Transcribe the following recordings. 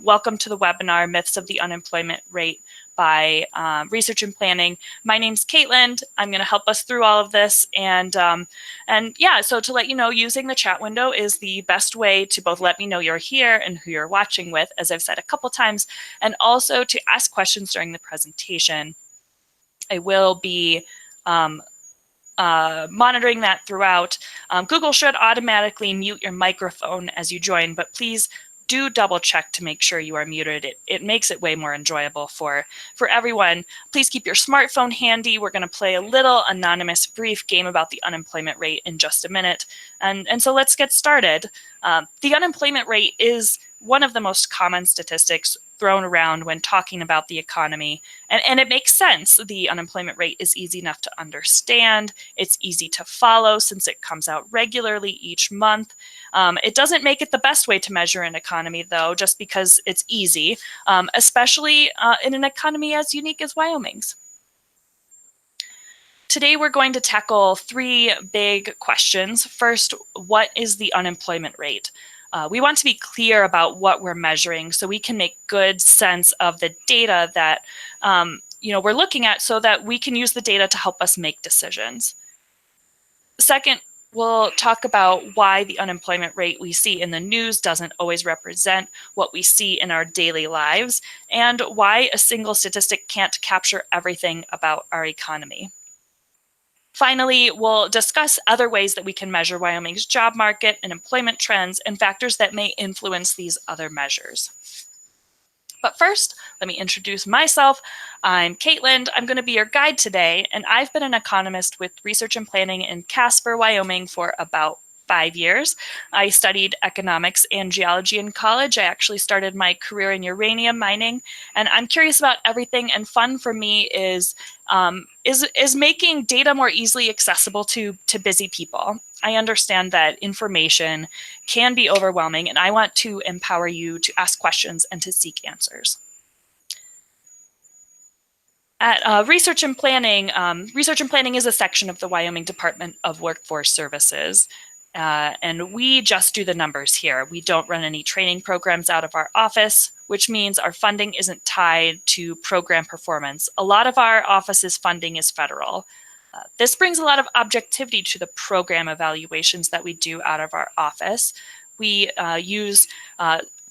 welcome to the webinar, Myths of the Unemployment Rate by Research and Planning. My name's Caitlin. I'm going to help us through all of this. And yeah, so to let you know, using the chat window is the best way to both let me know you're here and who you're watching with, as I've said a couple times, and also to ask questions during the presentation. I will be monitoring that throughout. Google should automatically mute your microphone as you join, but please do double check to make sure you are muted. It makes it way more enjoyable for everyone. Please keep your smartphone handy. We're going to play a little anonymous brief game about the unemployment rate in just a minute. And so let's get started. The unemployment rate is one of the most common statistics thrown around when talking about the economy. And it makes sense. The unemployment rate is easy enough to understand. It's easy to follow since it comes out regularly each month. It doesn't make it the best way to measure an economy, though, just because it's easy, especially in an economy as unique as Wyoming's. Today, we're going to tackle three big questions. First, what is the unemployment rate? We want to be clear about what we're measuring so we can make good sense of the data that we're looking at so that we can use the data to help us make decisions. Second, we'll talk about why the unemployment rate we see in the news doesn't always represent what we see in our daily lives, and why a single statistic can't capture everything about our economy. Finally, we'll discuss other ways that we can measure Wyoming's job market and employment trends and factors that may influence these other measures. But first, let me introduce myself. I'm Caitlin. I'm going to be your guide today, and I've been an economist with Research and Planning in Casper, Wyoming for about 5 years. I studied economics and geology in college. I actually started my career in uranium mining, and I'm curious about everything. And fun for me is making data more easily accessible to busy people. I understand that information can be overwhelming, and I want to empower you to ask questions and to seek answers. At Research and Planning is a section of the Wyoming Department of Workforce Services. And we just do the numbers here. We don't run any training programs out of our office, which means our funding isn't tied to program performance. A lot of our office's funding is federal. This brings a lot of objectivity to the program evaluations that we do out of our office. We use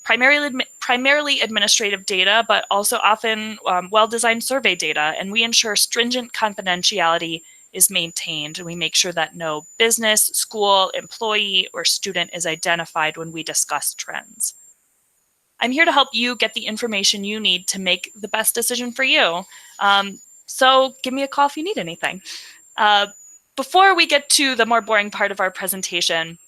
primarily administrative data, but also often well-designed survey data, and we ensure stringent confidentiality is maintained. We make sure that no business, school, employee, or student is identified when we discuss trends. I'm here to help you get the information you need to make the best decision for you. So give me a call if you need anything. Before we get to the more boring part of our presentation,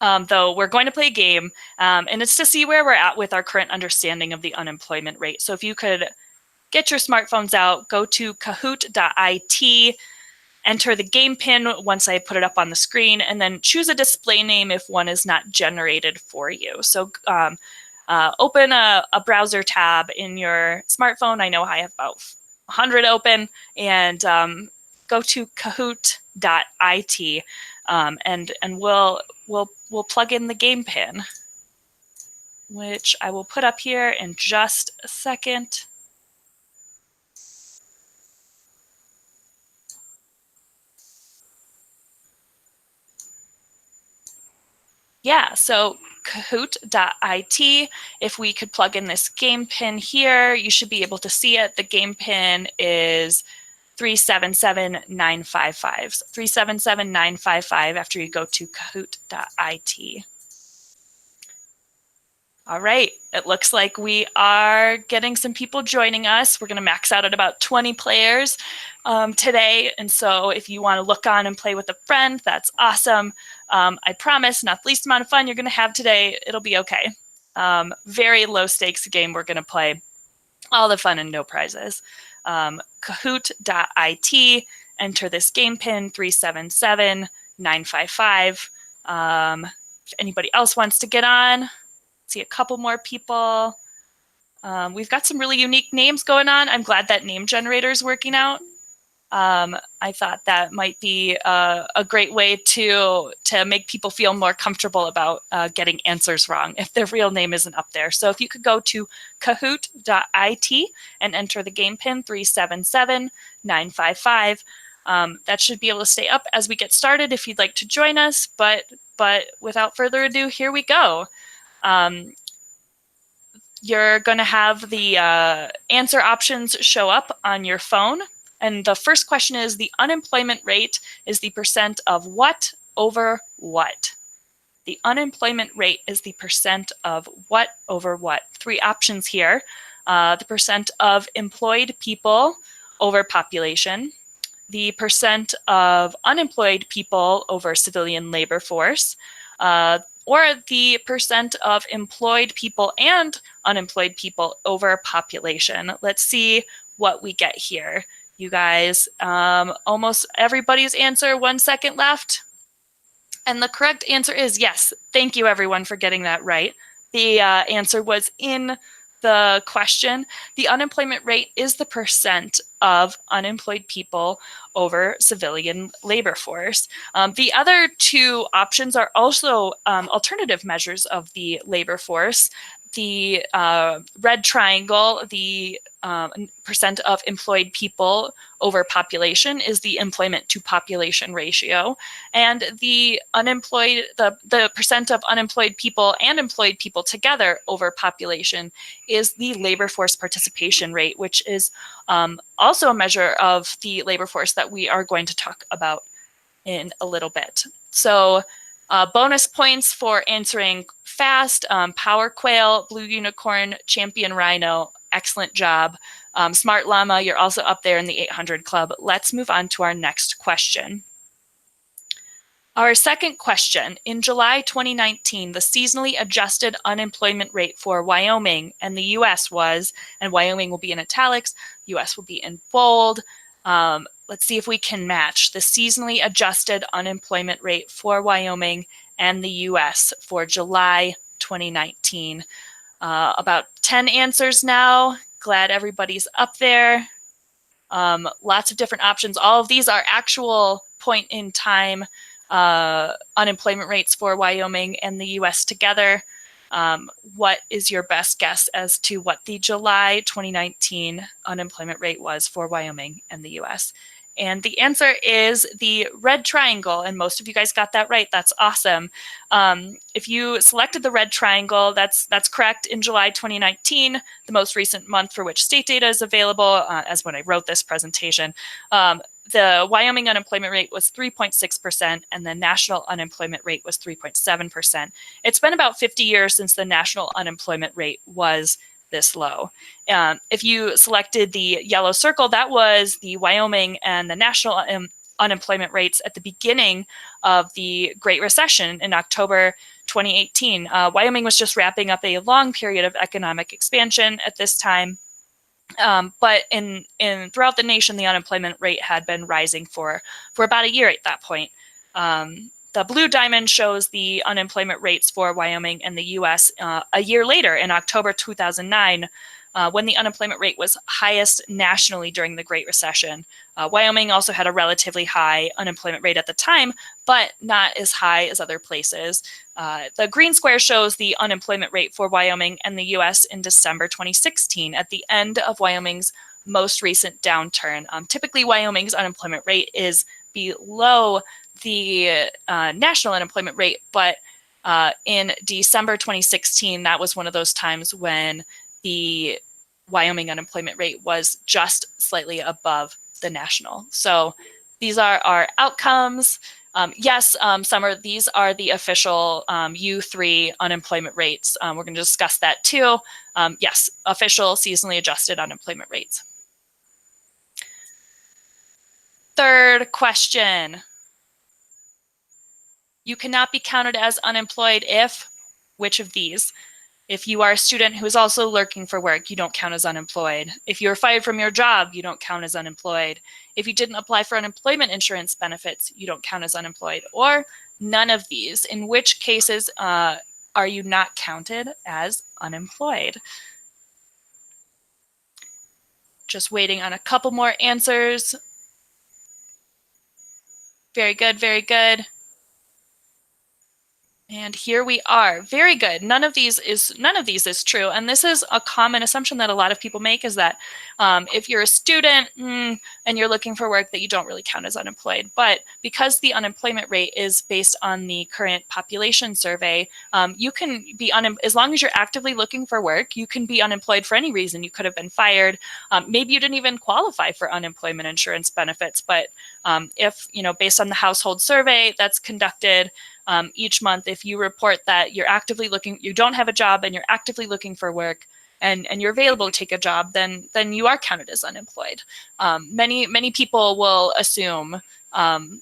though, we're going to play a game, and it's to see where we're at with our current understanding of the unemployment rate. So if you could get your smartphones out, go to kahoot.it, enter the game pin once I put it up on the screen, and then choose a display name if one is not generated for you. So open a browser tab in your smartphone. I know I have about 100 open, and go to kahoot.it, and we'll plug in the game pin, which I will put up here in just a second. Yeah, so kahoot.it, if we could plug in this game pin here, you should be able to see it. The game pin is 377955. So 377955 after you go to kahoot.it. All right, it looks like we are getting some people joining us. We're going to max out at about 20 players today. And so if you want to look on and play with a friend, that's awesome. I promise, not the least amount of fun you're going to have today. It'll be okay. Very low stakes game we're going to play. All the fun and no prizes. Kahoot.it, enter this game pin 377955. If anybody else wants to get on, see a couple more people. We've got some really unique names going on. I'm glad that name generator is working out. I thought that might be a great way to make people feel more comfortable about getting answers wrong if their real name isn't up there. So if you could go to kahoot.it and enter the game pin 377955, that should be able to stay up as we get started if you'd like to join us. But without further ado, here we go. You're going to have the answer options show up on your phone. And the first question is, the unemployment rate is the percent of what over what? The unemployment rate is the percent of what over what? Three options here. The percent of employed people over population, the percent of unemployed people over civilian labor force, or the percent of employed people and unemployed people over population. Let's see what we get here. You guys, almost everybody's answer, 1 second left. And the correct answer is yes. Thank you everyone for getting that right. The answer was in the question. The unemployment rate is the percent of unemployed people over civilian labor force. The other two options are also alternative measures of the labor force. The red triangle, the percent of employed people over population, is the employment to population ratio. And the unemployed, the percent of unemployed people and employed people together over population is the labor force participation rate, which is also a measure of the labor force that we are going to talk about in a little bit. So bonus points for answering fast. Power Quail, Blue Unicorn, Champion Rhino, excellent job. Smart Llama, you're also up there in the 800 club. Let's move on to our next question. Our second question, in July 2019, the seasonally adjusted unemployment rate for Wyoming and the US was, and Wyoming will be in italics, US will be in bold. Let's see if we can match the seasonally adjusted unemployment rate for Wyoming and the US for July 2019. About 10 answers now. Glad everybody's up there. Lots of different options. All of these are actual point in time unemployment rates for Wyoming and the US together. What is your best guess as to what the July 2019 unemployment rate was for Wyoming and the US? And the answer is the red triangle, and most of you guys got that right. That's awesome. If you selected the red triangle, that's correct. In July 2019, the most recent month for which state data is available, as when I wrote this presentation, the Wyoming unemployment rate was 3.6%, and the national unemployment rate was 3.7%. It's been about 50 years since the national unemployment rate was this low. If you selected the yellow circle, that was the Wyoming and the national unemployment rates at the beginning of the Great Recession in October 2018. Wyoming was just wrapping up a long period of economic expansion at this time. But in throughout the nation, the unemployment rate had been rising for about a year at that point. The blue diamond shows the unemployment rates for Wyoming and the US a year later in October 2009, when the unemployment rate was highest nationally during the Great Recession. Wyoming also had a relatively high unemployment rate at the time, but not as high as other places. The green square shows the unemployment rate for Wyoming and the US in December 2016, at the end of Wyoming's most recent downturn. Typically, Wyoming's unemployment rate is below the national unemployment rate, but in December 2016, that was one of those times when the Wyoming unemployment rate was just slightly above the national. So these are our outcomes. Yes, these are the official U3 unemployment rates. We're going to discuss that too. Yes, official seasonally adjusted unemployment rates. Third question. You cannot be counted as unemployed if, which of these? If you are a student who is also looking for work, you don't count as unemployed. If you're fired from your job, you don't count as unemployed. If you didn't apply for unemployment insurance benefits, you don't count as unemployed. Or none of these. In which cases are you not counted as unemployed? Just waiting on a couple more answers. Very good, very good. And here we are. Very good. None of these is true. And this is a common assumption that a lot of people make, is that if you're a student and you're looking for work, that you don't really count as unemployed. But because the unemployment rate is based on the current population survey, you can be as long as you're actively looking for work, you can be unemployed for any reason. You could have been fired. Maybe you didn't even qualify for unemployment insurance benefits. But if, based on the household survey that's conducted, each month, if you report that you're actively looking, you don't have a job and you're actively looking for work, and you're available to take a job, then you are counted as unemployed. Many people will assume, that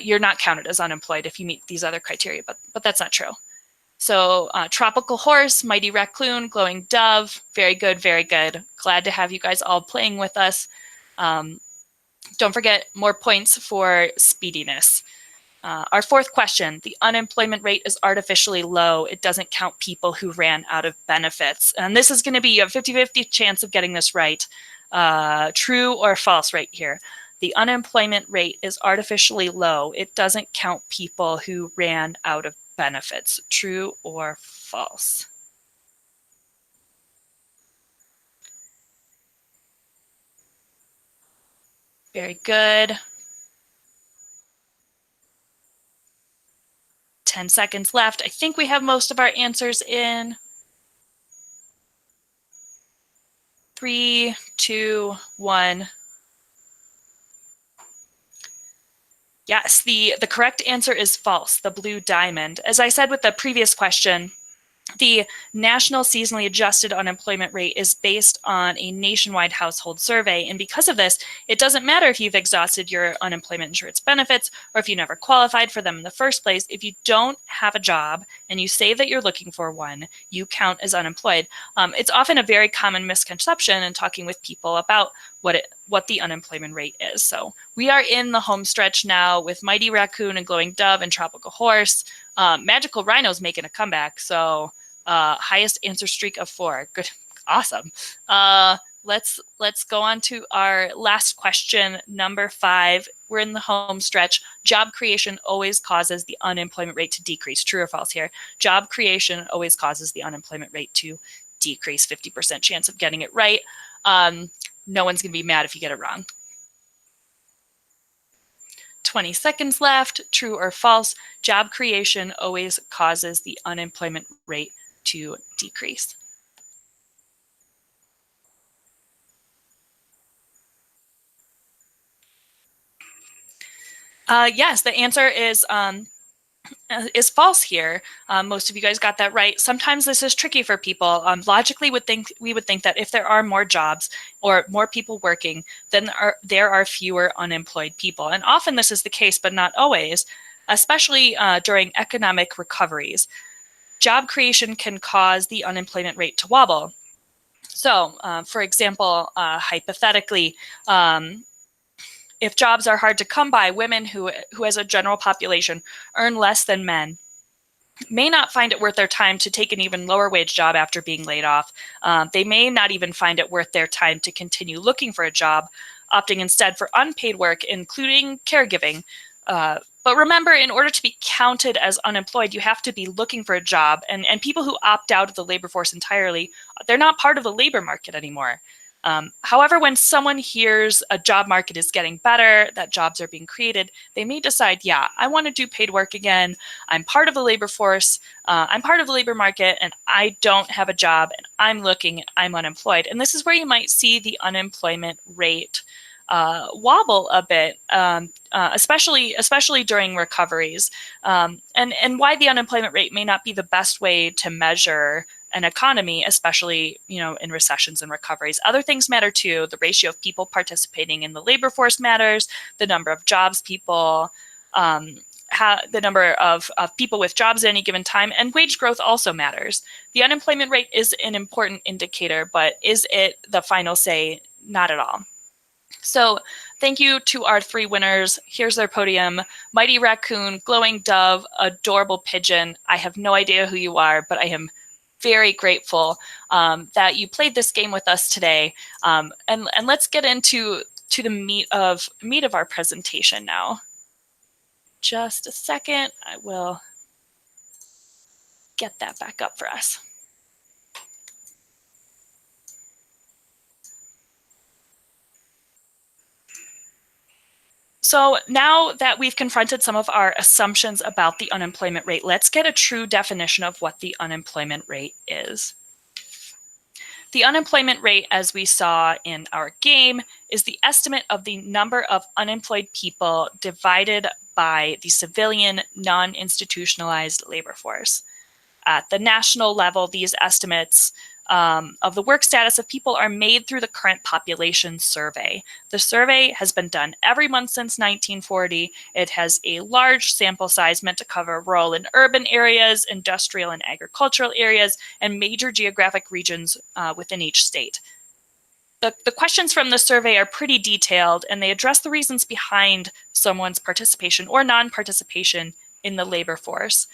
you're not counted as unemployed if you meet these other criteria, but that's not true. So Tropical Horse, Mighty Raccoon, Glowing Dove, very good, very good. Glad to have you guys all playing with us. Don't forget, more points for speediness. Our fourth question, the unemployment rate is artificially low. It doesn't count people who ran out of benefits. And this is going to be a 50-50 chance of getting this right. True or false right here. The unemployment rate is artificially low. It doesn't count people who ran out of benefits. True or false? Very good. 10 seconds left. I think we have most of our answers in. 3, 2, 1. Yes, the correct answer is false, the blue diamond. As I said with the previous question, the national seasonally adjusted unemployment rate is based on a nationwide household survey. And because of this, it doesn't matter if you've exhausted your unemployment insurance benefits or if you never qualified for them in the first place. If you don't have a job and you say that you're looking for one, you count as unemployed. It's often a very common misconception in talking with people about what the unemployment rate is. So we are in the home stretch now with Mighty Raccoon and Glowing Dove and Tropical Horse. Magical Rhino's making a comeback, so highest answer streak of 4. Good, awesome. Let's go on to our last question, number 5. We're in the home stretch. Job creation always causes the unemployment rate to decrease. True or false here? Job creation always causes the unemployment rate to decrease. 50% chance of getting it right. No one's going to be mad if you get it wrong. 20 seconds left. True or false? Job creation always causes the unemployment rate to decrease. Yes, the answer is false here. Most of you guys got that right. Sometimes this is tricky for people. Logically, we would think that if there are more jobs or more people working, then there are fewer unemployed people. And often this is the case, but not always, especially during economic recoveries. Job creation can cause the unemployment rate to wobble. So, for example, hypothetically, if jobs are hard to come by, women who as a general population earn less than men may not find it worth their time to take an even lower wage job after being laid off. They may not even find it worth their time to continue looking for a job, opting instead for unpaid work, including caregiving. But remember, in order to be counted as unemployed, you have to be looking for a job. And people who opt out of the labor force entirely, they're not part of the labor market anymore. However, when someone hears a job market is getting better, that jobs are being created, they may decide, yeah, I want to do paid work again. I'm part of the labor force. I'm part of the labor market, and I don't have a job, and I'm looking, I'm unemployed. And this is where you might see the unemployment rate wobble a bit, especially during recoveries, and why the unemployment rate may not be the best way to measure an economy, especially in recessions and recoveries. Other things matter too. The ratio of people participating in the labor force matters. The number of jobs people, the number of people with jobs at any given time, and wage growth also matters. The unemployment rate is an important indicator, but is it the final say? Not at all. So thank you to our 3 winners. Here's their podium: Mighty Raccoon, Glowing Dove, Adorable Pigeon. I have no idea who you are, but I am very grateful that you played this game with us today. And let's get into to the meat of our presentation now. Just a second, I will get that back up for us. So now that we've confronted some of our assumptions about the unemployment rate, let's get a true definition of what the unemployment rate is. The unemployment rate, as we saw in our game, is the estimate of the number of unemployed people divided by the civilian non-institutionalized labor force. At the national level, these estimates of the work status of people are made through the current population survey. The survey has been done every month since 1940. It has a large sample size meant to cover rural and urban areas, industrial and agricultural areas, and major geographic regions within each state. The questions from the survey are pretty detailed, and they address the reasons behind someone's participation or non-participation in the labor force.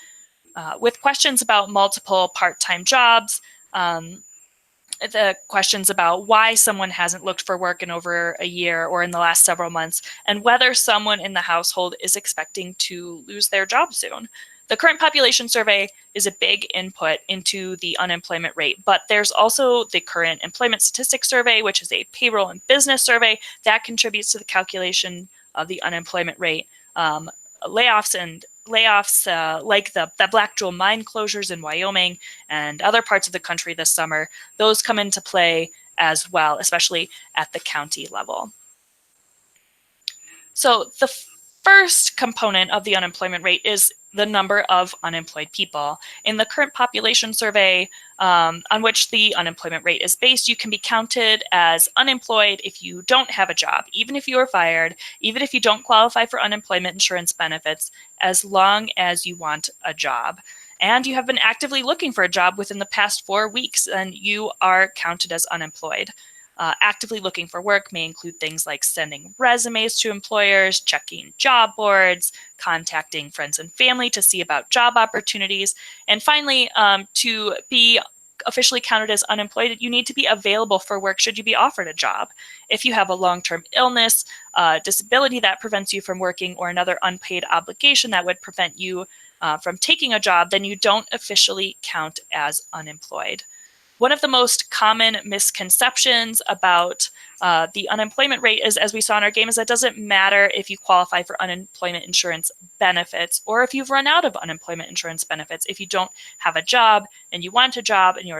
With questions about multiple part-time jobs, the questions about why someone hasn't looked for work in over a year or in the last several months, and whether someone in the household is expecting to lose their job soon. The current population survey is a big input into the unemployment rate, but there's also the current employment statistics survey, which is a payroll and business survey that contributes to the calculation of the unemployment rate. Layoffs like the Black Jewel mine closures in Wyoming and other parts of the country this summer, those come into play as well, especially at the county level. So the first component of the unemployment rate is the number of unemployed people. In the current population survey on which the unemployment rate is based, you can be counted as unemployed if you don't have a job, even if you are fired, even if you don't qualify for unemployment insurance benefits, as long as you want a job. And you have been actively looking for a job within the past 4 weeks, and you are counted as unemployed. Actively looking for work may include things like sending resumes to employers, checking job boards, contacting friends and family to see about job opportunities. And finally, to be officially counted as unemployed, you need to be available for work should you be offered a job. If you have a long-term illness, disability that prevents you from working, or another unpaid obligation that would prevent you from taking a job, then you don't officially count as unemployed. One of the most common misconceptions about the unemployment rate is, as we saw in our game, is that it doesn't matter if you qualify for unemployment insurance benefits or if you've run out of unemployment insurance benefits. If you don't have a job and you want a job and you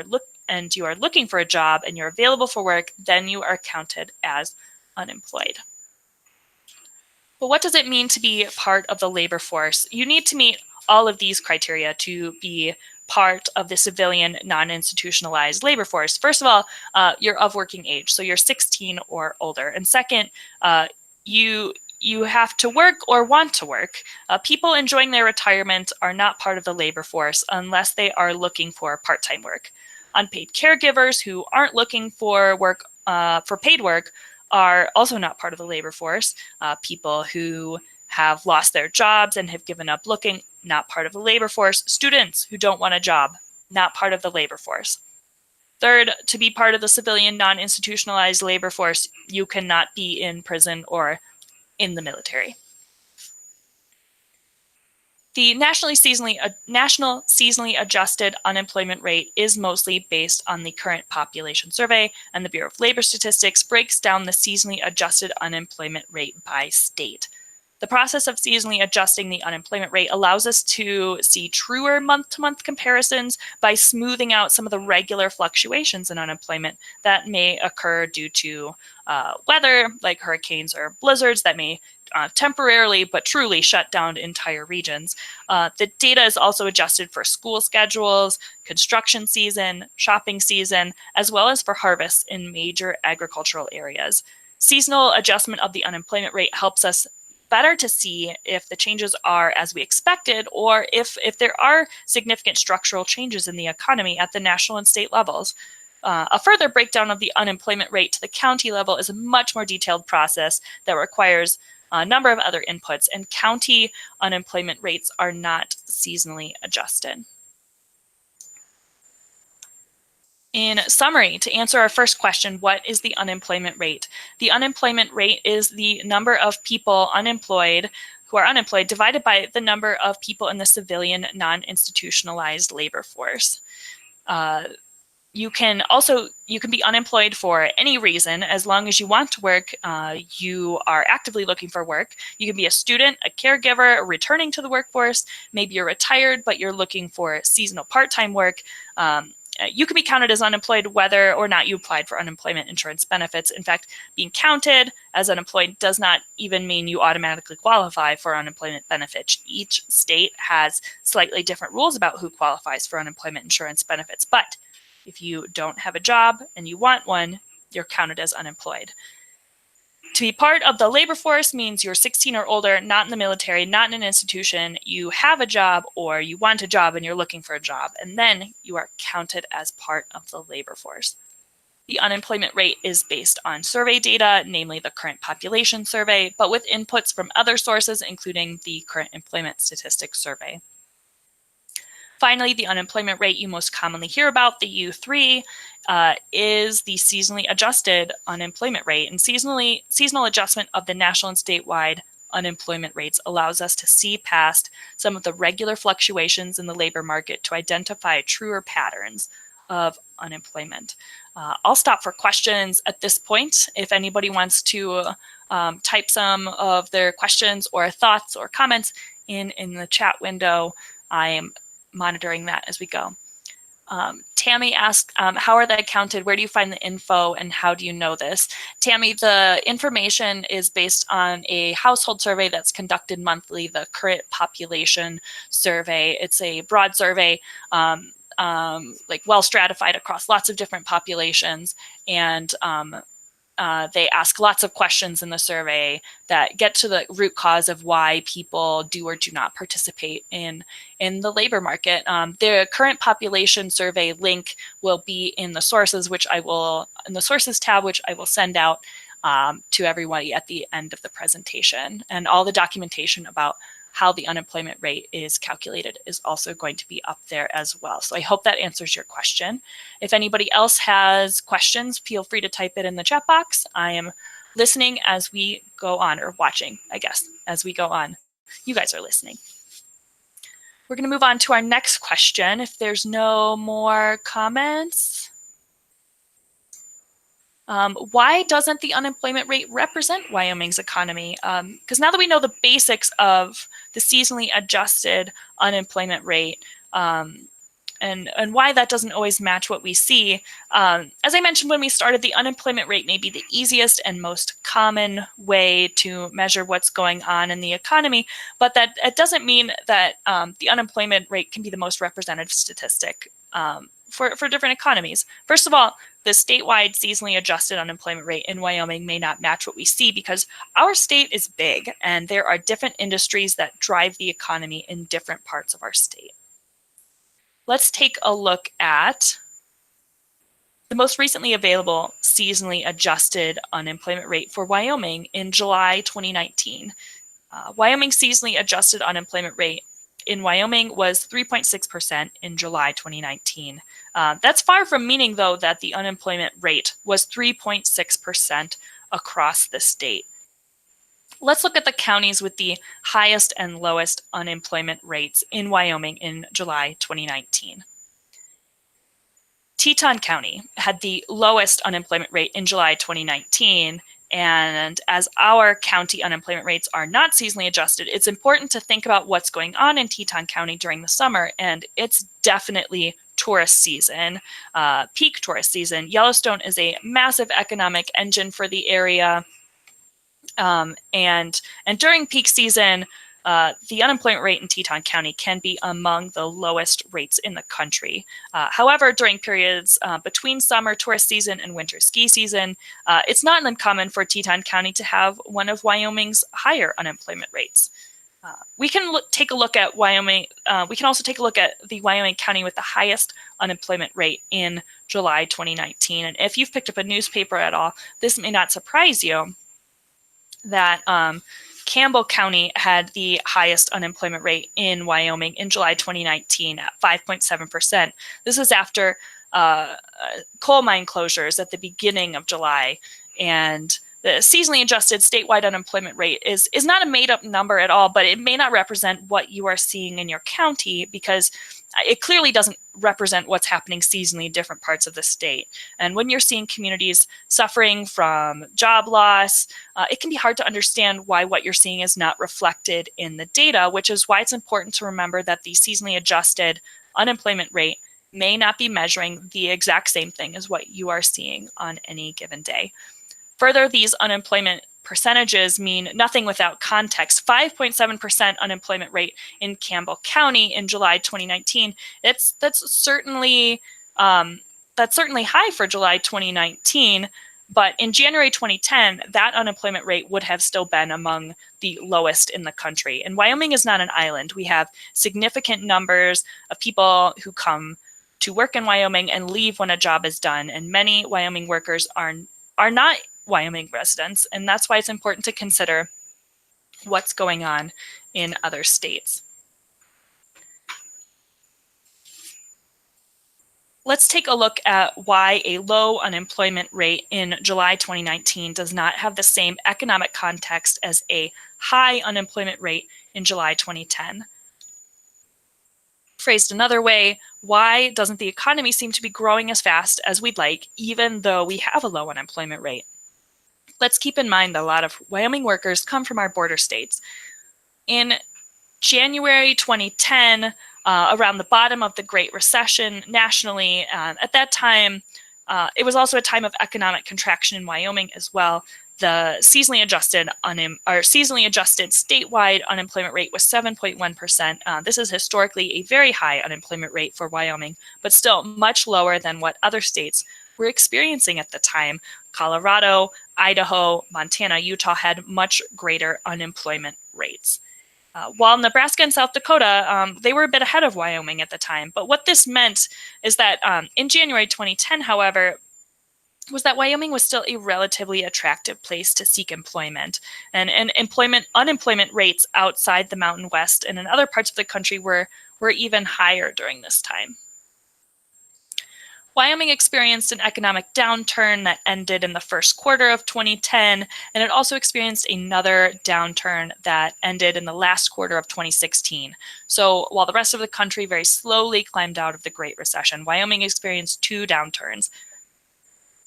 are looking for a job and you're available for work, then you are counted as unemployed. But what does it mean to be part of the labor force? You need to meet all of these criteria to be part of the civilian non-institutionalized labor force. First of all, you're of working age, so you're 16 or older. And second, you have to work or want to work. People enjoying their retirement are not part of the labor force unless they are looking for part-time work. Unpaid caregivers who aren't looking for work, for paid work, are also not part of the labor force. People who have lost their jobs and have given up looking, not part of the labor force. Students who don't want a job, not part of the labor force. Third, to be part of the civilian non-institutionalized labor force, you cannot be in prison or in the military. The national seasonally adjusted unemployment rate is mostly based on the current population survey, and the Bureau of Labor Statistics breaks down the seasonally adjusted unemployment rate by state. The process of seasonally adjusting the unemployment rate allows us to see truer month-to-month comparisons by smoothing out some of the regular fluctuations in unemployment that may occur due to weather, like hurricanes or blizzards that may temporarily but truly shut down entire regions. The data is also adjusted for school schedules, construction season, shopping season, as well as for harvests in major agricultural areas. Seasonal adjustment of the unemployment rate helps us better to see if the changes are as we expected, or if there are significant structural changes in the economy at the national and state levels. A further breakdown of the unemployment rate to the county level is a much more detailed process that requires a number of other inputs, and county unemployment rates are not seasonally adjusted. In summary, to answer our first question, what is the unemployment rate? The unemployment rate is the number of people who are unemployed divided by the number of people in the civilian non-institutionalized labor force. You can be unemployed for any reason as long as you want to work. You are actively looking for work. You can be a student, a caregiver, returning to the workforce. Maybe you're retired, but you're looking for seasonal part-time work. You can be counted as unemployed whether or not you applied for unemployment insurance benefits. In fact, being counted as unemployed does not even mean you automatically qualify for unemployment benefits. Each state has slightly different rules about who qualifies for unemployment insurance benefits. But if you don't have a job and you want one, you're counted as unemployed. To be part of the labor force means you're 16 or older, not in the military, not in an institution, you have a job or you want a job and you're looking for a job, and then you are counted as part of the labor force. The unemployment rate is based on survey data, namely the current population survey, but with inputs from other sources, including the Current Employment Statistics Survey. Finally, the unemployment rate you most commonly hear about, the U3, is the seasonally adjusted unemployment rate. And seasonal adjustment of the national and statewide unemployment rates allows us to see past some of the regular fluctuations in the labor market to identify truer patterns of unemployment. I'll stop for questions at this point. If anybody wants to type some of their questions or thoughts or comments in the chat window, I am monitoring that as we go. Tammy asked, how are they counted? Where do you find the info and how do you know this? Tammy, the information is based on a household survey that's conducted monthly, the Current Population Survey. It's a broad survey, like well stratified across lots of different populations, and they ask lots of questions in the survey that get to the root cause of why people do or do not participate in the labor market. The Current Population Survey link will be in the sources, in the sources tab, which I will send out to everybody at the end of the presentation. And all the documentation about how the unemployment rate is calculated is also going to be up there as well. So I hope that answers your question. If anybody else has questions, feel free to type it in the chat box. I am listening as we go on, or watching, I guess, as we go on. You guys are listening. We're going to move on to our next question. If there's no more comments. Why doesn't the unemployment rate represent Wyoming's economy? Because now that we know the basics of the seasonally adjusted unemployment rate and why that doesn't always match what we see, as I mentioned when we started, the unemployment rate may be the easiest and most common way to measure what's going on in the economy, but that it doesn't mean that the unemployment rate can be the most representative statistic for different economies. First of all, the statewide seasonally adjusted unemployment rate in Wyoming may not match what we see because our state is big and there are different industries that drive the economy in different parts of our state. Let's take a look at the most recently available seasonally adjusted unemployment rate for Wyoming in July 2019. Wyoming's seasonally adjusted unemployment rate in Wyoming was 3.6% in July 2019. That's far from meaning, though, that the unemployment rate was 3.6% across the state. Let's look at the counties with the highest and lowest unemployment rates in Wyoming in July 2019. Teton County had the lowest unemployment rate in July 2019. And as our county unemployment rates are not seasonally adjusted, it's important to think about what's going on in Teton County during the summer. And it's definitely tourist season, peak tourist season. Yellowstone is a massive economic engine for the area. And during peak season, the unemployment rate in Teton County can be among the lowest rates in the country. However, during periods between summer tourist season and winter ski season, it's not uncommon for Teton County to have one of Wyoming's higher unemployment rates. We can take a look at Wyoming. We can also take a look at the Wyoming county with the highest unemployment rate in July 2019. And if you've picked up a newspaper at all, this may not surprise you that Campbell County had the highest unemployment rate in Wyoming in July 2019 at 5.7%. This is after coal mine closures at the beginning of July. And the seasonally adjusted statewide unemployment rate is not a made-up number at all, but it may not represent what you are seeing in your county because it clearly doesn't represent what's happening seasonally in different parts of the state. And when you're seeing communities suffering from job loss, it can be hard to understand why what you're seeing is not reflected in the data, which is why it's important to remember that the seasonally adjusted unemployment rate may not be measuring the exact same thing as what you are seeing on any given day. Further, these unemployment percentages mean nothing without context. 5.7% unemployment rate in Campbell County in July 2019. That's certainly high for July 2019. But in January 2010, that unemployment rate would have still been among the lowest in the country. And Wyoming is not an island. We have significant numbers of people who come to work in Wyoming and leave when a job is done. And many Wyoming workers are not Wyoming residents, and that's why it's important to consider what's going on in other states. Let's take a look at why a low unemployment rate in July 2019 does not have the same economic context as a high unemployment rate in July 2010. Phrased another way, why doesn't the economy seem to be growing as fast as we'd like, even though we have a low unemployment rate? Let's keep in mind that a lot of Wyoming workers come from our border states. In January 2010, around the bottom of the Great Recession nationally, at that time, it was also a time of economic contraction in Wyoming as well. The seasonally adjusted statewide unemployment rate was 7.1%. This is historically a very high unemployment rate for Wyoming, but still much lower than what other states were experiencing at the time. Colorado, Idaho, Montana, Utah had much greater unemployment rates. While Nebraska and South Dakota, they were a bit ahead of Wyoming at the time. But what this meant is that in January 2010, however, was that Wyoming was still a relatively attractive place to seek employment. And unemployment rates outside the Mountain West and in other parts of the country were even higher during this time. Wyoming experienced an economic downturn that ended in the first quarter of 2010, and it also experienced another downturn that ended in the last quarter of 2016. So while the rest of the country very slowly climbed out of the Great Recession, Wyoming experienced two downturns.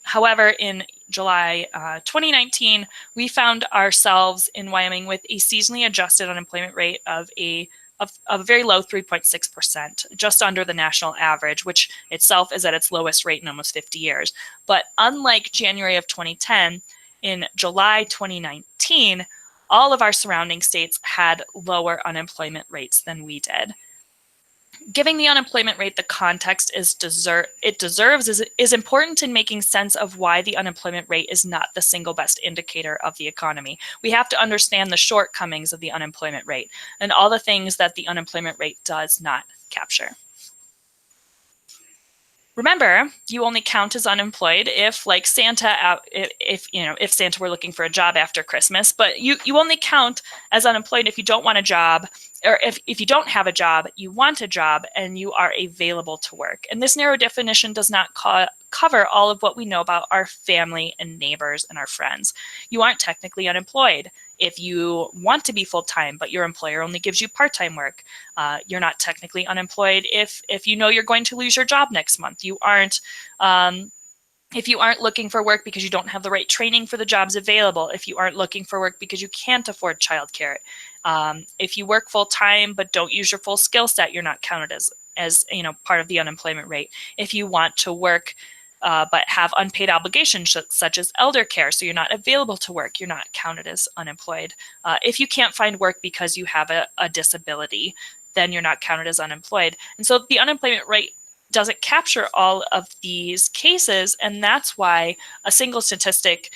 However, in July 2019, we found ourselves in Wyoming with a seasonally adjusted unemployment rate of a very low 3.6%, just under the national average, which itself is at its lowest rate in almost 50 years. But unlike January of 2010, in July 2019, all of our surrounding states had lower unemployment rates than we did. Giving the unemployment rate the context it deserves is important in making sense of why the unemployment rate is not the single best indicator of the economy. We have to understand the shortcomings of the unemployment rate and all the things that the unemployment rate does not capture. Remember, you only count as unemployed if, like Santa, if Santa were looking for a job after Christmas, but you only count as unemployed if you don't want a job, or if you don't have a job, you want a job, and you are available to work. And this narrow definition does not cover all of what we know about our family and neighbors and our friends. You aren't technically unemployed if you want to be full-time, but your employer only gives you part-time work. You're not technically unemployed if you know you're going to lose your job next month. You aren't if you aren't looking for work because you don't have the right training for the jobs available, if you aren't looking for work because you can't afford childcare, if you work full-time but don't use your full skill set, you're not counted as part of the unemployment rate. If you want to work but have unpaid obligations such as elder care, so you're not available to work, you're not counted as unemployed. If you can't find work because you have a disability, then you're not counted as unemployed. And so the unemployment rate doesn't capture all of these cases, and that's why a single statistic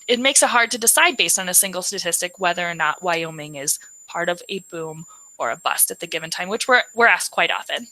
it makes it hard to decide based on a single statistic whether or not Wyoming is part of a boom or a bust at the given time, which we're asked quite often.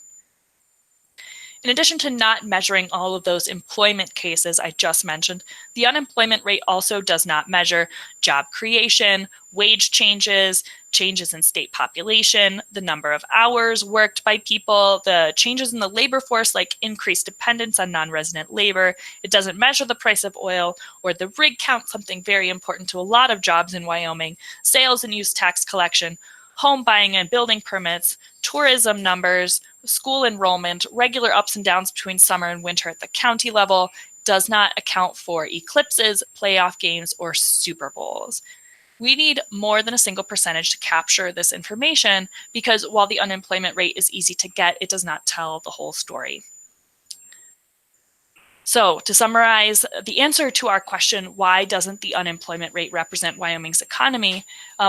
In addition to not measuring all of those employment cases I just mentioned, the unemployment rate also does not measure job creation, wage changes, changes in state population, the number of hours worked by people, the changes in the labor force like increased dependence on non-resident labor. It doesn't measure the price of oil or the rig count, something very important to a lot of jobs in Wyoming, sales and use tax collection, home buying and building permits, tourism numbers, school enrollment, regular ups and downs between summer and winter at the county level, does not account for eclipses, playoff games, or Super Bowls. We need more than a single percentage to capture this information because while the unemployment rate is easy to get, it does not tell the whole story. So to summarize, the answer to our question, why doesn't the unemployment rate represent Wyoming's economy?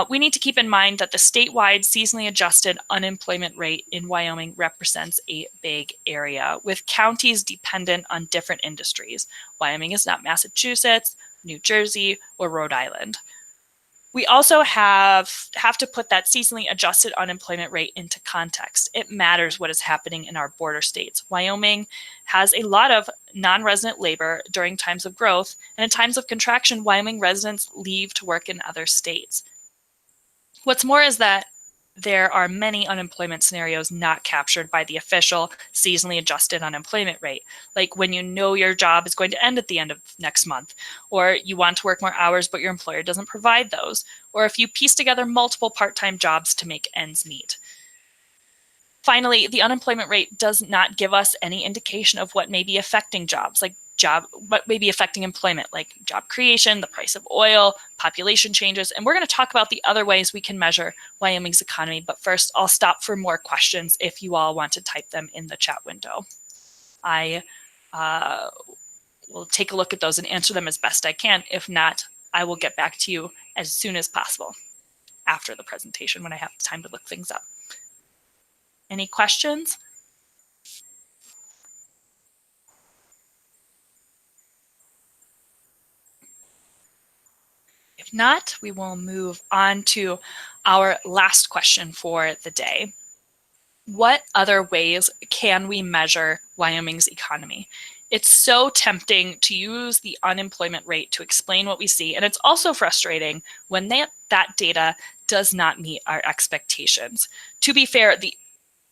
We need to keep in mind that the statewide seasonally adjusted unemployment rate in Wyoming represents a big area, with counties dependent on different industries. Wyoming is not Massachusetts, New Jersey, or Rhode Island. We also have to put that seasonally adjusted unemployment rate into context. It matters what is happening in our border states. Wyoming has a lot of non-resident labor during times of growth, and in times of contraction, Wyoming residents leave to work in other states. What's more is that there are many unemployment scenarios not captured by the official seasonally adjusted unemployment rate, like when you know your job is going to end at the end of next month, or you want to work more hours but your employer doesn't provide those, or if you piece together multiple part-time jobs to make ends meet. Finally, the unemployment rate does not give us any indication of what may be affecting jobs, like what may be affecting employment, like job creation, the price of oil, population changes. And we're going to talk about the other ways we can measure Wyoming's economy. But first, I'll stop for more questions if you all want to type them in the chat window. I will take a look at those and answer them as best I can. If not, I will get back to you as soon as possible after the presentation when I have time to look things up. Any questions? If not, we will move on to our last question for the day. What other ways can we measure Wyoming's economy? It's so tempting to use the unemployment rate to explain what we see, and it's also frustrating when that data does not meet our expectations. To be fair, the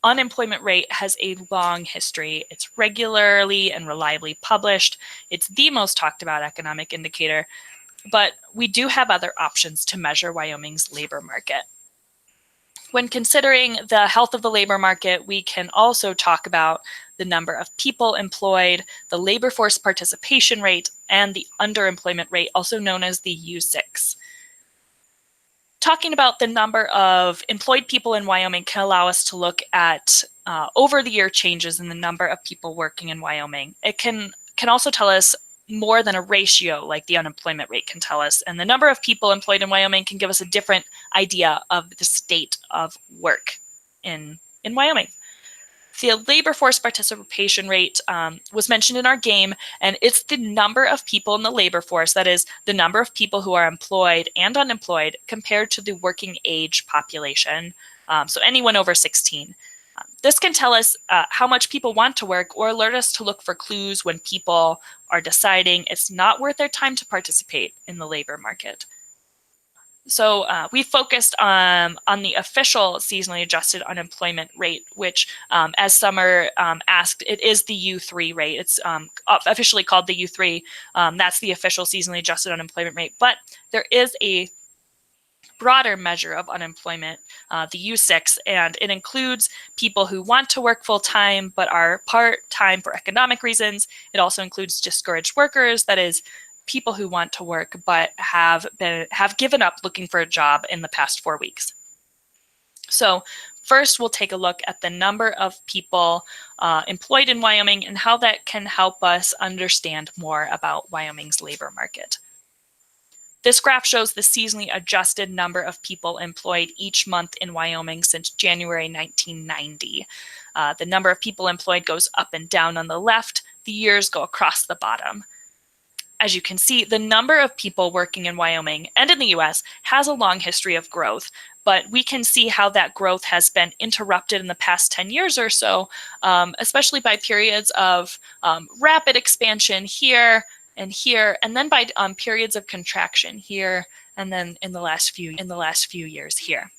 unemployment rate has a long history. It's regularly and reliably published. It's the most talked about economic indicator, but we do have other options to measure Wyoming's labor market. When considering the health of the labor market, we can also talk about the number of people employed, the labor force participation rate, and the underemployment rate, also known as the U6. Talking about the number of employed people in Wyoming can allow us to look at over the year changes in the number of people working in Wyoming. It can also tell us more than a ratio like the unemployment rate can tell us. And the number of people employed in Wyoming can give us a different idea of the state of work in Wyoming. The labor force participation rate was mentioned in our game, and it's the number of people in the labor force, that is the number of people who are employed and unemployed compared to the working age population, so anyone over 16. This can tell us how much people want to work or alert us to look for clues when people are deciding it's not worth their time to participate in the labor market. So we focused on the official seasonally adjusted unemployment rate, which, as Summer asked, it is the U3 rate. It's officially called the U3. That's the official seasonally adjusted unemployment rate. But there is a broader measure of unemployment, the U6, and it includes people who want to work full-time but are part-time for economic reasons. It also includes discouraged workers, that is, people who want to work but have given up looking for a job in the past 4 weeks. So first, we'll take a look at the number of people employed in Wyoming and how that can help us understand more about Wyoming's labor market. This graph shows the seasonally adjusted number of people employed each month in Wyoming since January 1990. The number of people employed goes up and down on the left. The years go across the bottom. As you can see, the number of people working in Wyoming and in the US has a long history of growth, but we can see how that growth has been interrupted in the past 10 years or so, especially by periods of rapid expansion here, and then by periods of contraction here, and then in the last few years here.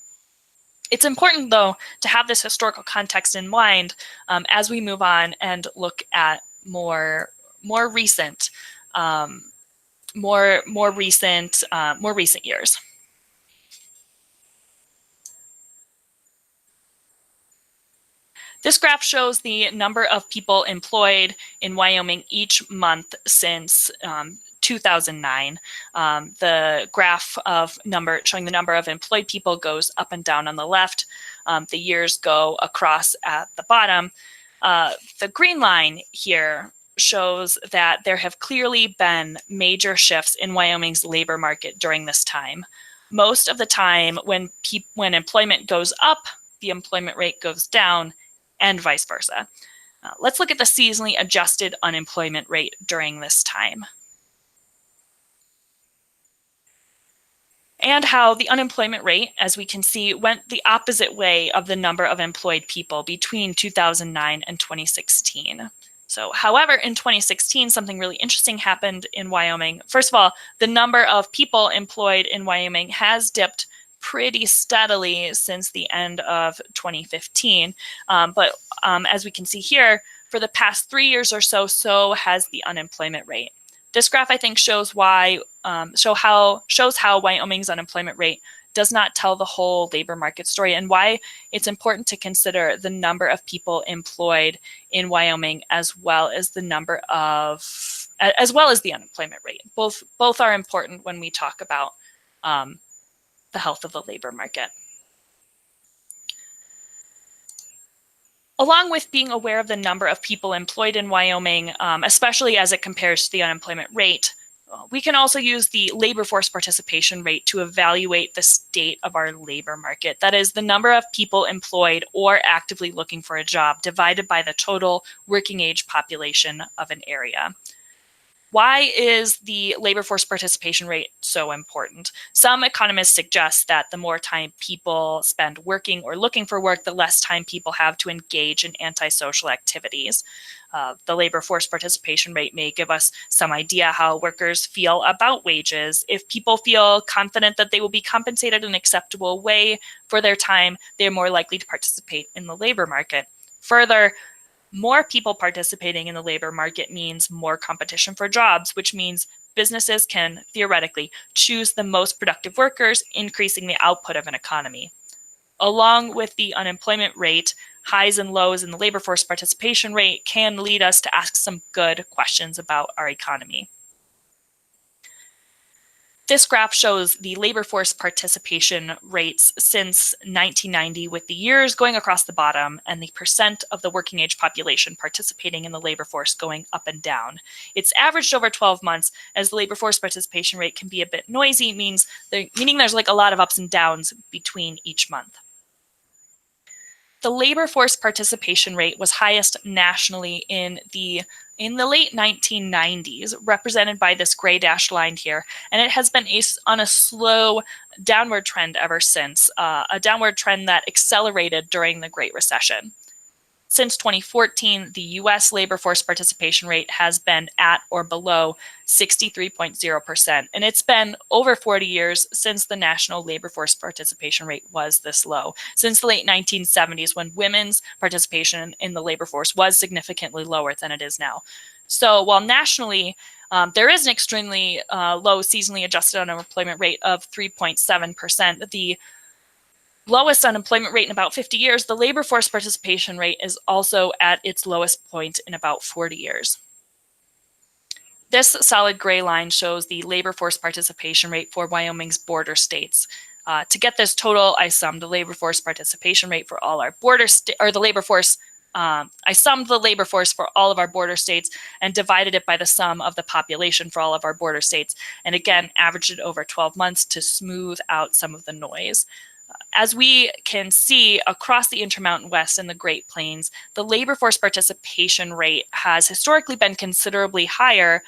It's important, though, to have this historical context in mind as we move on and look at more recent years. This graph shows the number of people employed in Wyoming each month since 2009. The graph of showing the number of employed people goes up and down on the left. The years go across at the bottom. The green line here shows that there have clearly been major shifts in Wyoming's labor market during this time. Most of the time, when employment goes up, the employment rate goes down, and vice versa. Let's look at the seasonally adjusted unemployment rate during this time, and how the unemployment rate, as we can see, went the opposite way of the number of employed people between 2009 and 2016. So, however, in 2016, something really interesting happened in Wyoming. First of all, the number of people employed in Wyoming has dipped pretty steadily since the end of 2015. But as we can see here, for the past 3 years or so has the unemployment rate. This graph, I think, shows how Wyoming's unemployment rate does not tell the whole labor market story, and why it's important to consider the number of people employed in Wyoming as well as the unemployment rate. Both are important when we talk about the health of the labor market. Along with being aware of the number of people employed in Wyoming, especially as it compares to the unemployment rate, we can also use the labor force participation rate to evaluate the state of our labor market. That is, the number of people employed or actively looking for a job divided by the total working age population of an area. Why is the labor force participation rate so important? Some economists suggest that the more time people spend working or looking for work, the less time people have to engage in antisocial activities. The labor force participation rate may give us some idea how workers feel about wages. If people feel confident that they will be compensated in an acceptable way for their time, they're more likely to participate in the labor market. Further, more people participating in the labor market means more competition for jobs, which means businesses can theoretically choose the most productive workers, increasing the output of an economy. Along with the unemployment rate, highs and lows in the labor force participation rate can lead us to ask some good questions about our economy. This graph shows the labor force participation rates since 1990, with the years going across the bottom and the percent of the working age population participating in the labor force going up and down. It's averaged over 12 months, as the labor force participation rate can be a bit noisy, meaning there's like a lot of ups and downs between each month. The labor force participation rate was highest nationally in the late 1990s, represented by this gray dashed line here, and it has been on a slow downward trend ever since, a downward trend that accelerated during the Great Recession. Since 2014, the U.S. labor force participation rate has been at or below 63.0%, and it's been over 40 years since the national labor force participation rate was this low, since the late 1970s, when women's participation in the labor force was significantly lower than it is now. So while nationally there is an extremely low seasonally adjusted unemployment rate of 3.7%, the lowest unemployment rate in about 50 years, the labor force participation rate is also at its lowest point in about 40 years. This solid gray line shows the labor force participation rate for Wyoming's border states. To get this total, I summed the labor force participation rate for all our border states, or the labor force. I summed the labor force for all of our border states and divided it by the sum of the population for all of our border states, and again averaged it over 12 months to smooth out some of the noise. As we can see across the Intermountain West and the Great Plains, the labor force participation rate has historically been considerably higher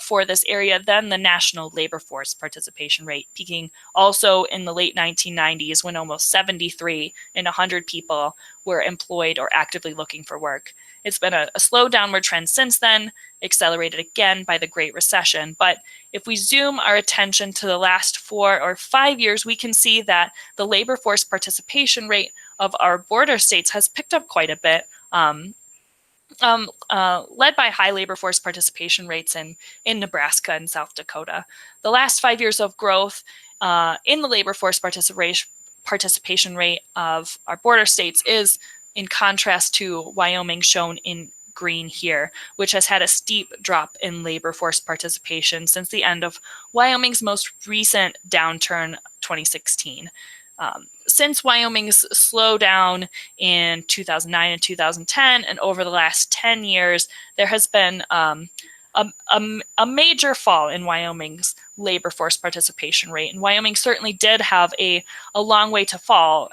for this area than the national labor force participation rate, peaking also in the late 1990s when almost 73 in 100 people were employed or actively looking for work. It's been a slow downward trend since then, accelerated again by the Great Recession. But if we zoom our attention to the last 4 or 5 years, we can see that the labor force participation rate of our border states has picked up quite a bit, led by high labor force participation rates in Nebraska and South Dakota. The last 5 years of growth in the labor force participation rate of our border states is in contrast to Wyoming, shown in green here, which has had a steep drop in labor force participation since the end of Wyoming's most recent downturn, 2016. Since Wyoming's slowdown in 2009 and 2010, and over the last 10 years, there has been a major fall in Wyoming's labor force participation rate. And Wyoming certainly did have a long way to fall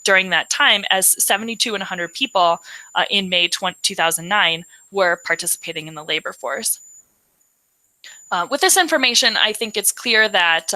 during that time, as 72 in 100 people in May 2009 were participating in the labor force. With this information, I think it's clear that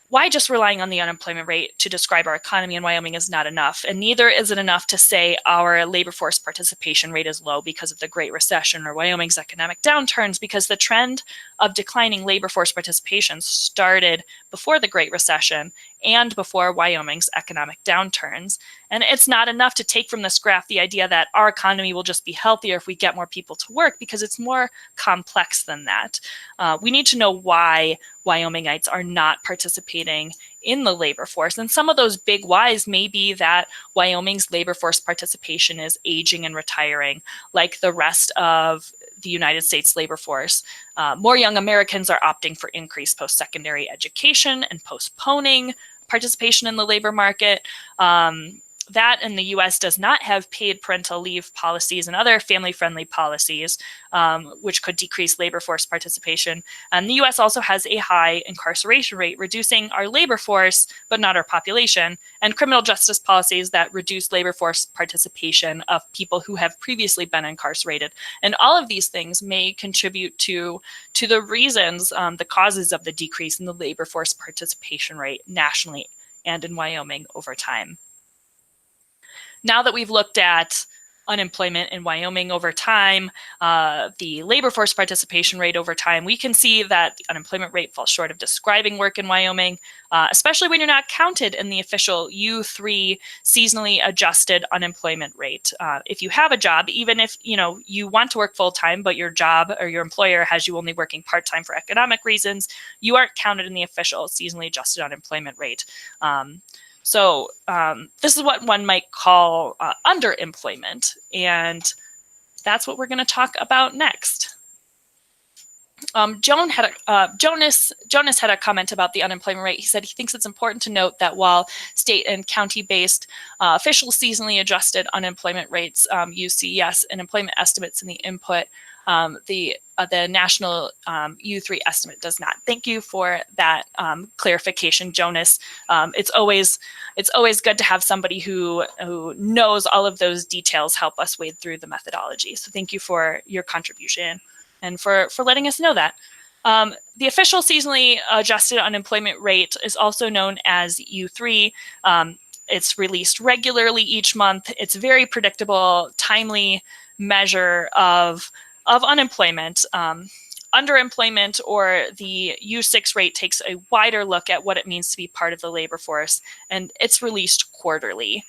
why just relying on the unemployment rate to describe our economy in Wyoming is not enough, and neither is it enough to say our labor force participation rate is low because of the Great Recession or Wyoming's economic downturns, because the trend of declining labor force participation started before the Great Recession and before Wyoming's economic downturns. And it's not enough to take from this graph the idea that our economy will just be healthier if we get more people to work, because it's more complex than that. We need to know why Wyomingites are not participating in the labor force. And some of those big whys may be that Wyoming's labor force participation is aging and retiring, like the rest of the United States labor force. More young Americans are opting for increased post-secondary education and postponing participation in the labor market. That in the US does not have paid parental leave policies and other family-friendly policies, which could decrease labor force participation. And the US also has a high incarceration rate, reducing our labor force, but not our population, and criminal justice policies that reduce labor force participation of people who have previously been incarcerated. And all of these things may contribute to the reasons, the causes of the decrease in the labor force participation rate nationally and in Wyoming over time. Now that we've looked at unemployment in Wyoming over time, the labor force participation rate over time, we can see that the unemployment rate falls short of describing work in Wyoming, especially when you're not counted in the official U3 seasonally adjusted unemployment rate. If you have a job, even if you want to work full-time, but your job or your employer has you only working part-time for economic reasons, you aren't counted in the official seasonally adjusted unemployment rate. So this is what one might call underemployment, and that's what we're going to talk about next. Jonas had a comment about the unemployment rate. He said he thinks it's important to note that while state and county-based official seasonally adjusted unemployment rates use CES and employment estimates in the input, the national U3 estimate does not. Thank you for that clarification, Jonas. It's always good to have somebody who knows all of those details help us wade through the methodology. So thank you for your contribution and for letting us know that. The official seasonally adjusted unemployment rate is also known as U3. It's released regularly each month. It's a very predictable, timely measure of unemployment. Underemployment, or the U6 rate, takes a wider look at what it means to be part of the labor force, and it's released quarterly.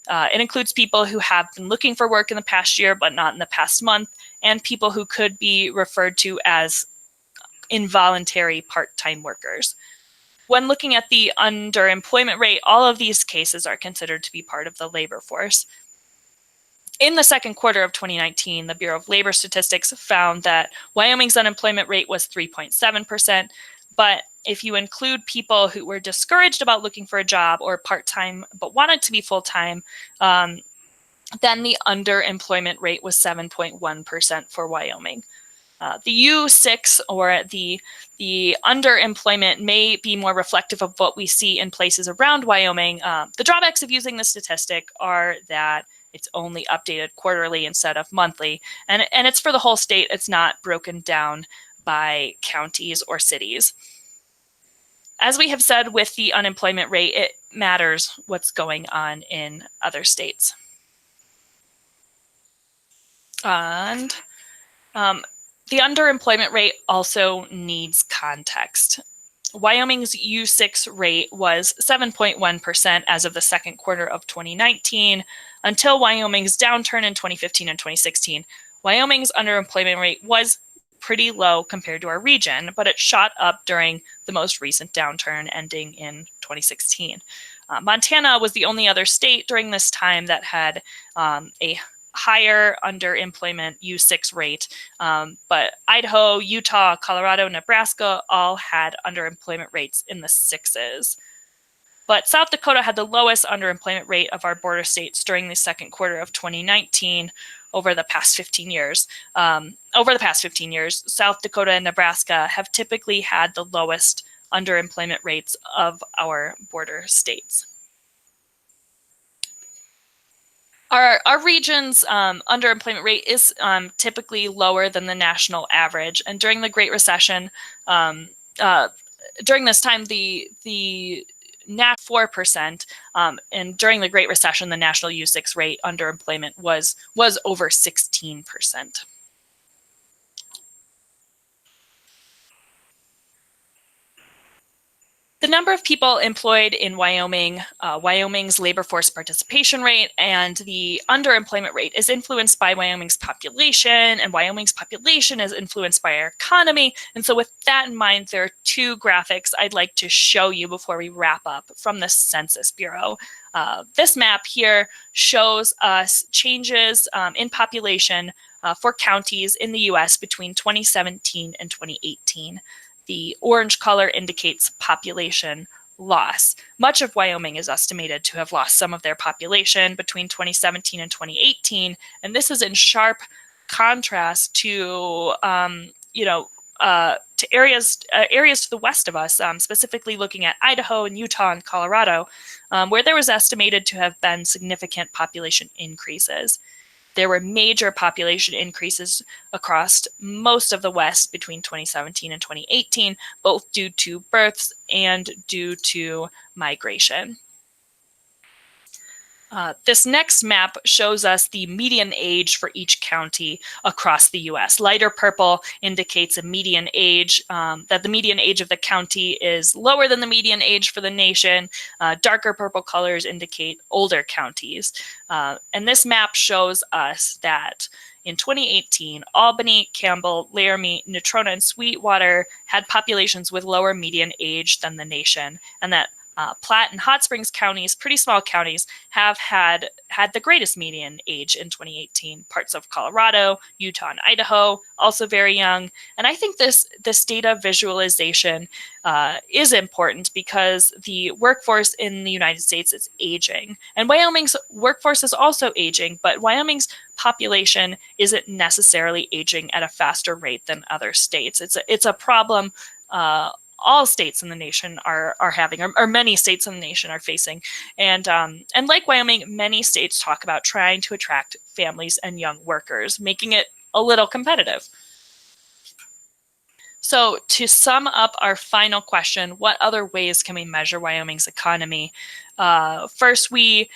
It includes people who have been looking for work in the past year but not in the past month, and people who could be referred to as involuntary part-time workers. When looking at the underemployment rate, all of these cases are considered to be part of the labor force. In the second quarter of 2019, the Bureau of Labor Statistics found that Wyoming's unemployment rate was 3.7%, but if you include people who were discouraged about looking for a job or part-time but wanted to be full-time, then the underemployment rate was 7.1% for Wyoming. The U6, or the underemployment, may be more reflective of what we see in places around Wyoming. The drawbacks of using this statistic are that it's only updated quarterly instead of monthly, and it's for the whole state. It's not broken down by counties or cities. As we have said with the unemployment rate, it matters what's going on in other states. And the underemployment rate also needs context. Wyoming's U6 rate was 7.1% as of the second quarter of 2019, until Wyoming's downturn in 2015 and 2016. Wyoming's underemployment rate was pretty low compared to our region, but it shot up during the most recent downturn ending in 2016. Montana was the only other state during this time that had a higher underemployment U6 rate, but Idaho, Utah, Colorado, Nebraska all had underemployment rates in the sixes. But South Dakota had the lowest underemployment rate of our border states during the second quarter of 2019 over the past 15 years. South Dakota and Nebraska have typically had the lowest underemployment rates of our border states. Our region's underemployment rate is typically lower than the national average. And during the Great Recession, during this time, the NAT 4%, and during the Great Recession, the national U6 rate underemployment was over 16%. The number of people employed in Wyoming, Wyoming's labor force participation rate, and the underemployment rate is influenced by Wyoming's population, and Wyoming's population is influenced by our economy. And so with that in mind, there are two graphics I'd like to show you before we wrap up from the Census Bureau. This map here shows us changes in population for counties in the US between 2017 and 2018. The orange color indicates population loss. Much of Wyoming is estimated to have lost some of their population between 2017 and 2018, and this is in sharp contrast to to areas to the west of us, specifically looking at Idaho and Utah and Colorado, where there was estimated to have been significant population increases. There were major population increases across most of the West between 2017 and 2018, both due to births and due to migration. This next map shows us the median age for each county across the US. Lighter purple indicates a median age, that the median age of the county is lower than the median age for the nation. Darker purple colors indicate older counties. And this map shows us that in 2018, Albany, Campbell, Laramie, Natrona, and Sweetwater had populations with lower median age than the nation, and that Platte and Hot Springs counties, pretty small counties, have had the greatest median age in 2018. Parts of Colorado, Utah, and Idaho, also very young. And I think this data visualization is important because the workforce in the United States is aging. And Wyoming's workforce is also aging, but Wyoming's population isn't necessarily aging at a faster rate than other states. It's a problem all states in the nation are having, or many states in the nation are facing. And like Wyoming, many states talk about trying to attract families and young workers, making it a little competitive. So to sum up our final question, what other ways can we measure Wyoming's economy? First, we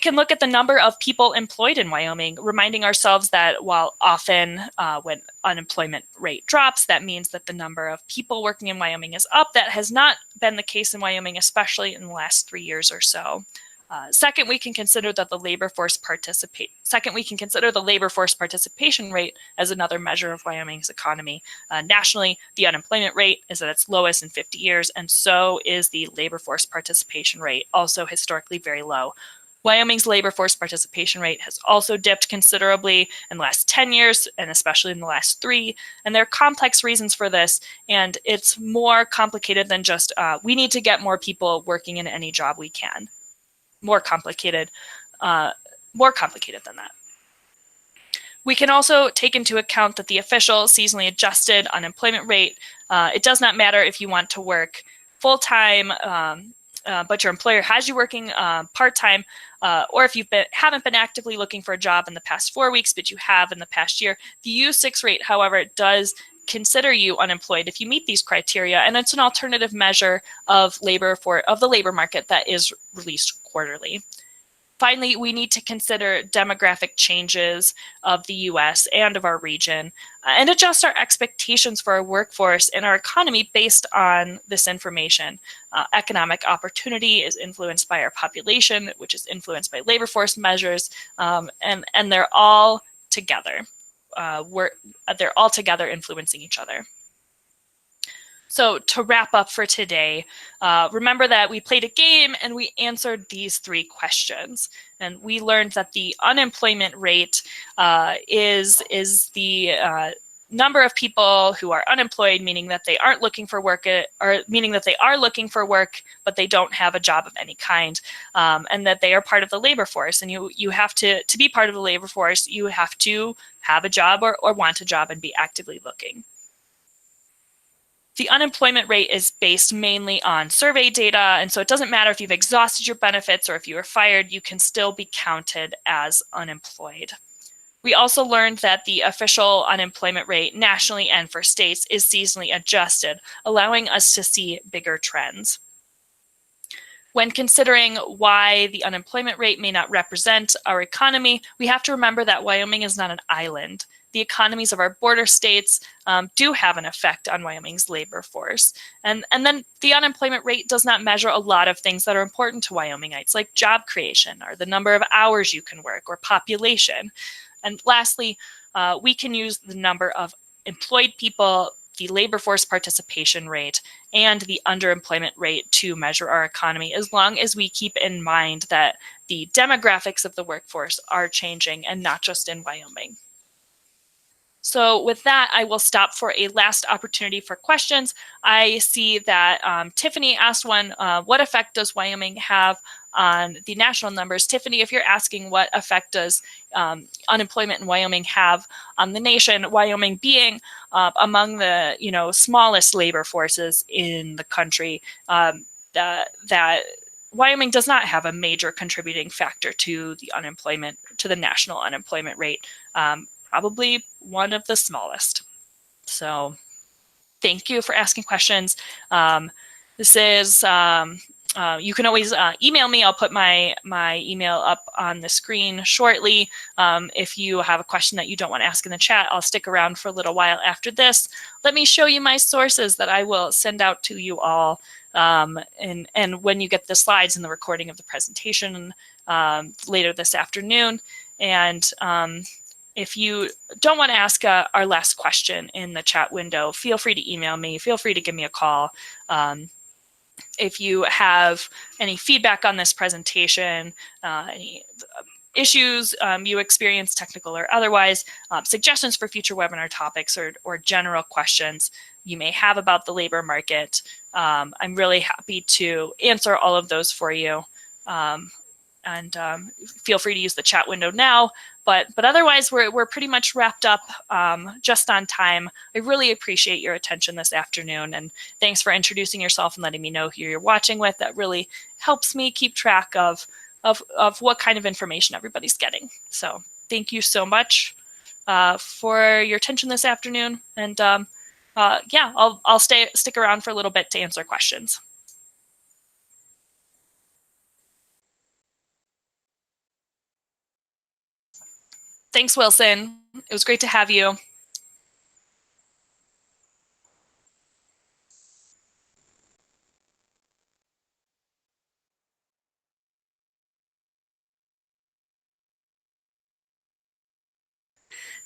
can look at the number of people employed in Wyoming, reminding ourselves that while often when unemployment rate drops, that means that the number of people working in Wyoming is up. That has not been the case in Wyoming, especially in the last 3 years or so. Second, we can consider the labor force participation rate as another measure of Wyoming's economy. Nationally, the unemployment rate is at its lowest in 50 years, and so is the labor force participation rate, also historically very low. Wyoming's labor force participation rate has also dipped considerably in the last 10 years, and especially in the last 3. And there are complex reasons for this, and it's more complicated than just we need to get more people working in any job we can. More complicated than that. We can also take into account that the official seasonally adjusted unemployment rate, it does not matter if you want to work full-time, but your employer has you working part-time, or if you haven't been actively looking for a job in the past 4 weeks, but you have in the past year. The U6 rate, however, does consider you unemployed if you meet these criteria, and it's an alternative measure of the labor market that is released quarterly. Finally, we need to consider demographic changes of the US and of our region, and adjust our expectations for our workforce and our economy based on this information. Economic opportunity is influenced by our population, which is influenced by labor force measures, and they're all together. They're all together influencing each other. So to wrap up for today, remember that we played a game and we answered these 3 questions. And we learned that the unemployment rate is the number of people who are unemployed, meaning that they aren't looking for work, or meaning that they are looking for work, but they don't have a job of any kind, and that they are part of the labor force. And you have to be part of the labor force, you have to have a job or want a job and be actively looking. The unemployment rate is based mainly on survey data, and so it doesn't matter if you've exhausted your benefits or if you were fired, you can still be counted as unemployed. We also learned that the official unemployment rate nationally and for states is seasonally adjusted, allowing us to see bigger trends. When considering why the unemployment rate may not represent our economy, we have to remember that Wyoming is not an island. The economies of our border states do have an effect on Wyoming's labor force. And then the unemployment rate does not measure a lot of things that are important to Wyomingites, like job creation, or the number of hours you can work, or population. And lastly, we can use the number of employed people, the labor force participation rate, and the underemployment rate to measure our economy, as long as we keep in mind that the demographics of the workforce are changing, and not just in Wyoming. So with that, I will stop for a last opportunity for questions. I see that Tiffany asked one, what effect does Wyoming have on the national numbers? Tiffany, if you're asking what effect does unemployment in Wyoming have on the nation, Wyoming being among the smallest labor forces in the country, that Wyoming does not have a major contributing factor to the national unemployment rate. Probably one of the smallest. So thank you for asking questions. This is, you can always email me. I'll put my email up on the screen shortly. If you have a question that you don't want to ask in the chat, I'll stick around for a little while after this. Let me show you my sources that I will send out to you all. And when you get the slides and the recording of the presentation later this afternoon. And if you don't want to ask our last question in the chat window, feel free to email me. Feel free to give me a call. If you have any feedback on this presentation, any issues you experience, technical or otherwise, suggestions for future webinar topics, or general questions you may have about the labor market, I'm really happy to answer all of those for you. And feel free to use the chat window now. But otherwise, we're pretty much wrapped up just on time. I really appreciate your attention this afternoon, and thanks for introducing yourself and letting me know who you're watching with. That really helps me keep track of what kind of information everybody's getting. So thank you so much for your attention this afternoon. And yeah, I'll stick around for a little bit to answer questions. Thanks, Wilson. It was great to have you.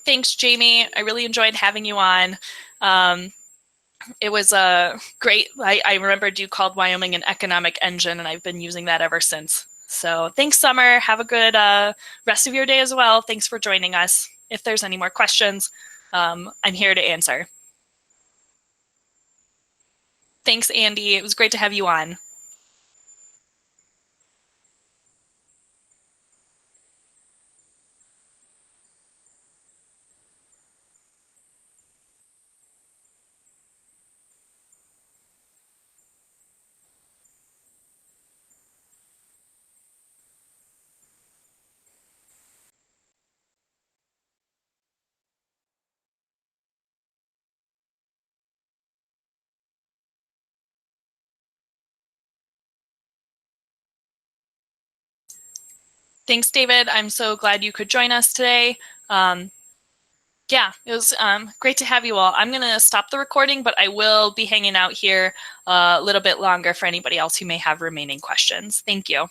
Thanks, Jamie. I really enjoyed having you on. It was great. I remembered you called Wyoming an economic engine, and I've been using that ever since. So thanks, Summer. Have a good rest of your day as well. Thanks for joining us. If there's any more questions, I'm here to answer. Thanks, Andy. It was great to have you on. Thanks, David. I'm so glad you could join us today. Yeah, it was great to have you all. I'm going to stop the recording, but I will be hanging out here a little bit longer for anybody else who may have remaining questions. Thank you.